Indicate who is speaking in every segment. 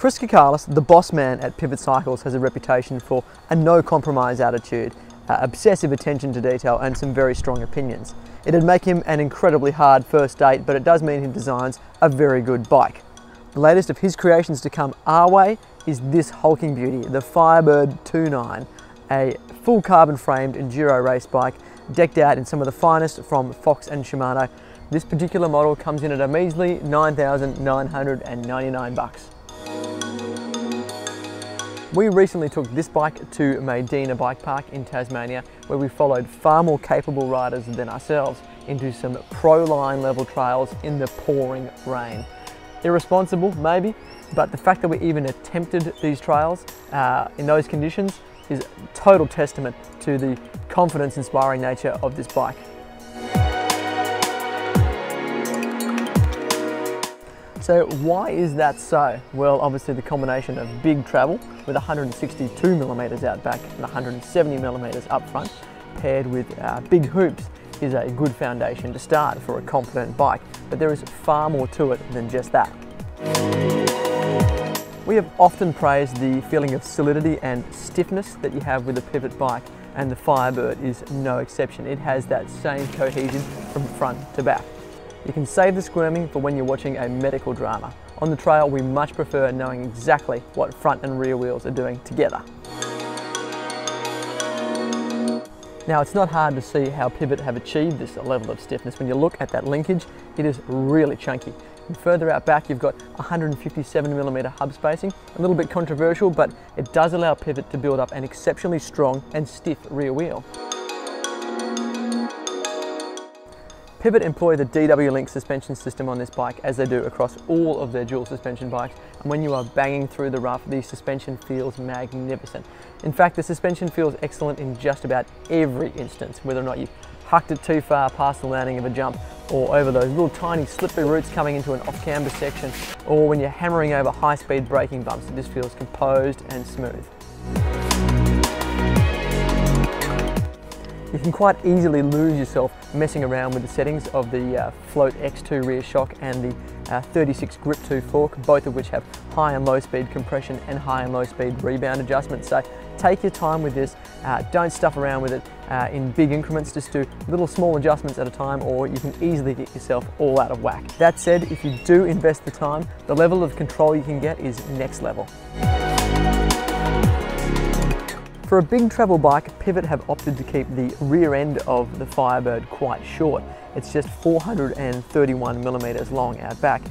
Speaker 1: Chris Kikalis, the boss man at Pivot Cycles, has a reputation for a no-compromise attitude, obsessive attention to detail and some very strong opinions. It'd make him an incredibly hard first date, but it does mean he designs a very good bike. The latest of his creations to come our way is this hulking beauty, the Firebird 2.9, a full carbon framed enduro race bike decked out in some of the finest from Fox and Shimano. This particular model comes in at a measly $9,999. We recently took this bike to Medina Bike Park in Tasmania, where we followed far more capable riders than ourselves into some pro-line level trails in the pouring rain. Irresponsible, maybe, but the fact that we even attempted these trails in those conditions is a total testament to the confidence-inspiring nature of this bike. So why is that so? Well, obviously the combination of big travel with 162mm out back and 170mm up front, paired with big hoops, is a good foundation to start for a confident bike. But there is far more to it than just that. We have often praised the feeling of solidity and stiffness that you have with a pivot bike, and the Firebird is no exception. It has that same cohesion from front to back. You can save the squirming for when you're watching a medical drama. On the trail, we much prefer knowing exactly what front and rear wheels are doing together. Now, it's not hard to see how Pivot have achieved this level of stiffness. When you look at that linkage, it is really chunky. And further out back, you've got 157mm hub spacing. A little bit controversial, but it does allow Pivot to build up an exceptionally strong and stiff rear wheel. Pivot employ the DW Link suspension system on this bike, as they do across all of their dual suspension bikes, and when you are banging through the rough, the suspension feels magnificent. In fact, the suspension feels excellent in just about every instance, whether or not you've hucked it too far past the landing of a jump, or over those little tiny slippery routes coming into an off-camber section, or when you're hammering over high-speed braking bumps. It just feels composed and smooth. You can quite easily lose yourself messing around with the settings of the Float X2 rear shock and the 36 Grip 2 fork, both of which have high and low speed compression and high and low speed rebound adjustments. So take your time with this, don't stuff around with it in big increments, just do little small adjustments at a time, or you can easily get yourself all out of whack. That said, if you do invest the time, the level of control you can get is next level. For a big travel bike, Pivot have opted to keep the rear end of the Firebird quite short. It's just 431mm long out back,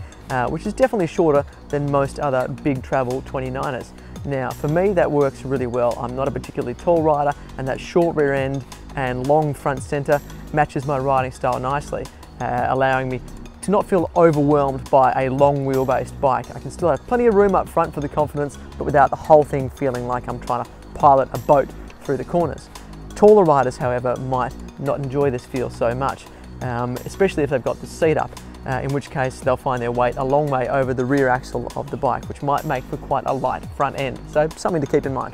Speaker 1: which is definitely shorter than most other big travel 29ers. Now, for me, that works really well. I'm not a particularly tall rider, and that short rear end and long front center matches my riding style nicely, allowing me to not feel overwhelmed by a long wheelbase bike. I can still have plenty of room up front for the confidence, but without the whole thing feeling like I'm trying to pilot a boat through the corners. Taller riders, however, might not enjoy this feel so much, especially if they've got the seat up, in which case they'll find their weight a long way over the rear axle of the bike, which might make for quite a light front end. So something to keep in mind.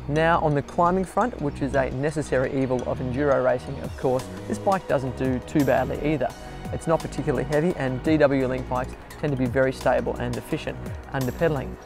Speaker 1: Now, on the climbing front, which is a necessary evil of enduro racing, of course, this bike doesn't do too badly either. It's not particularly heavy, and DW Link bikes tend to be very stable and efficient under pedaling.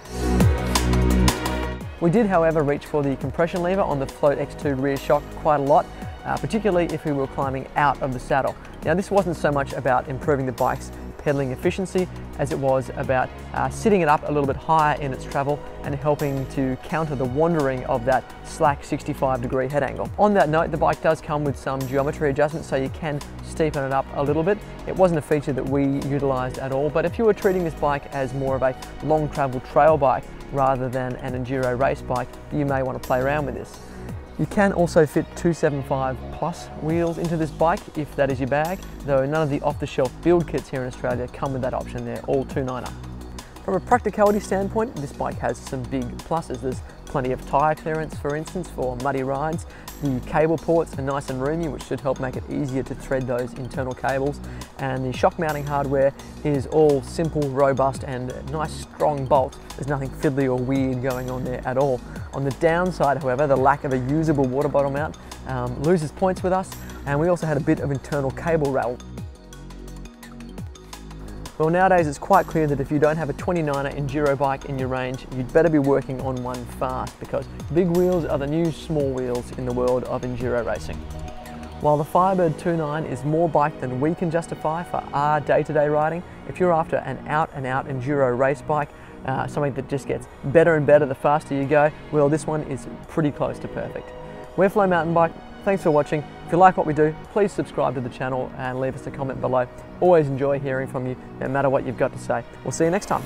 Speaker 1: We did, however, reach for the compression lever on the Float X2 rear shock quite a lot, particularly if we were climbing out of the saddle. Now, this wasn't so much about improving the bike's pedaling efficiency as it was about sitting it up a little bit higher in its travel and helping to counter the wandering of that slack 65-degree head angle. On that note, the bike does come with some geometry adjustments, so you can steepen it up a little bit. It wasn't a feature that we utilised at all, but if you were treating this bike as more of a long travel trail bike rather than an enduro race bike, you may want to play around with this. You can also fit 275 plus wheels into this bike if that is your bag, though none of the off-the-shelf build kits here in Australia come with that option. They're all 2.9er. From a practicality standpoint, this bike has some big pluses. There's plenty of tyre clearance, for instance, for muddy rides. The cable ports are nice and roomy, which should help make it easier to thread those internal cables. And the shock mounting hardware is all simple, robust, and nice strong bolts. There's nothing fiddly or weird going on there at all. On the downside, however, the lack of a usable water bottle mount loses points with us, and we also had a bit of internal cable rattle. Well, nowadays it's quite clear that if you don't have a 29er Enduro bike in your range, you'd better be working on one fast, because big wheels are the new small wheels in the world of Enduro racing. While the Firebird 2.9 is more bike than we can justify for our day-to-day riding, if you're after an out-and-out Enduro race bike, something that just gets better and better the faster you go, well, this one is pretty close to perfect. We're Flow Mountain Bike. Thanks for watching. If you like what we do, please subscribe to the channel and leave us a comment below. Always enjoy hearing from you, no matter what you've got to say. We'll see you next time.